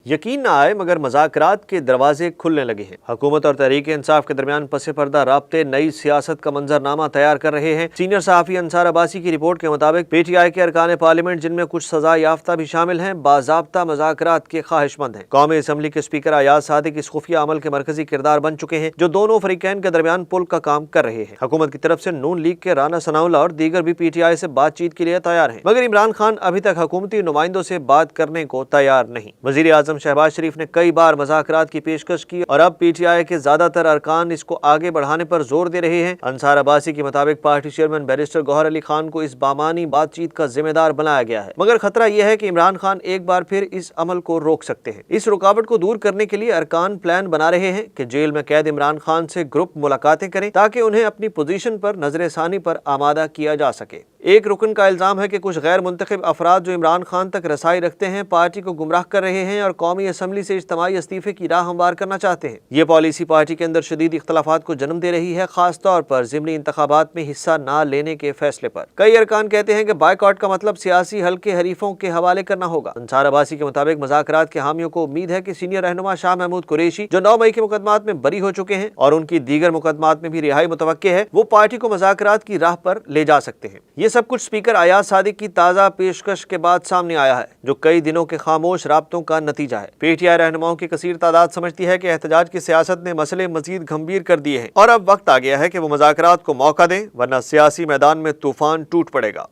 यकीन न आए मगर मज़ाकरात के दरवाजे खुलने लगे हैं। हुकूमत और तहरीक इंसाफ के दरमियान पसे पर्दा राब्ते नई सियासत का मंजरनामा तैयार कर रहे हैं। सीनियर सहाफ़ी अंसार अब्बासी की रिपोर्ट के मुताबिक PTI के अरकान पार्लियामेंट, जिनमें कुछ सजा याफ्ता भी शामिल हैं, बाज़ाब्ता मज़ाकरात के ख्वाहिशमंद हैं। कौमी असम्बली के स्पीकर अयाज सादिक इस खुफिया अमल के मरकजी किरदार बन चुके हैं, जो दोनों फरीकैन के दरमियान पुल का काम कर रहे हैं। हुकूमत की तरफ से नून लीग के राना सनाउल्लाह और दीगर भी PTI से बातचीत के लिए तैयार हैं, मगर इमरान खान अभी तक हुकूमती नुमाइंदों से बात करने को तैयार नहीं। वज़ीर आज़म शहबाज शरीफ ने कई बार मज़ाकरात की पेशकश की और अब PTI के ज्यादातर अरकान इसको आगे बढ़ाने पर जोर दे रहे हैं। अंसार अब्बासी के मुताबिक party chairman barrister Gohar Ali Khan को इस बामानी बातचीत का जिम्मेदार बनाया गया है, मगर खतरा यह है कि इमरान खान एक बार फिर इस अमल को रोक सकते हैं। इस रुकावट को दूर करने के लिए अरकान प्लान बना रहे हैं कि जेल में कैद इमरान खान से ग्रुप मुलाकातें करें, ताकि उन्हें अपनी पोजीशन पर नजर-ए-सानी पर आमादा किया जा सके। एक रुकन का इल्जाम है कि कुछ गैर मुंतखब अफराद जो इमरान खान तक रसाई रखते हैं, पार्टी को गुमराह कर रहे हैं और कौमी असम्बली से इज्तिमाई इस्तीफे की राह हमवार करना चाहते हैं। ये पॉलिसी पार्टी के अंदर शदीद इख्तलाफात को जन्म दे रही है, खास तौर पर ज़िमनी इंतखाबात में हिस्सा न लेने के फैसले पर। कई अरकान कहते हैं कि बायकॉट का मतलब सियासी हल के हरीफों के हवाले करना होगा। अंसार अब्बासी के मुताबिक मज़ाकरात के हामियों को उम्मीद है कि सीनियर रहनुमा शाह महमूद कुरैशी, जो 9 मई के मुकदमात में बरी हो चुके हैं और उनकी दीगर मुकदमात में भी रिहाई मुतवक्के है, वो पार्टी को मज़ाकरात की राह पर ले जा सकते हैं। ये सब कुछ स्पीकर अयाज सादिक की ताज़ा पेशकश के बाद सामने आया है, जो कई दिनों के खामोश राब्तों का नतीजा है। PTI रहनुमाओं की कसीर तादाद समझती है कि एहतजाज की सियासत ने मसले मजीद गंभीर कर दिए हैं और अब वक्त आ गया है कि वो मज़ाकरात को मौका दें, वरना सियासी मैदान में तूफान टूट पड़ेगा।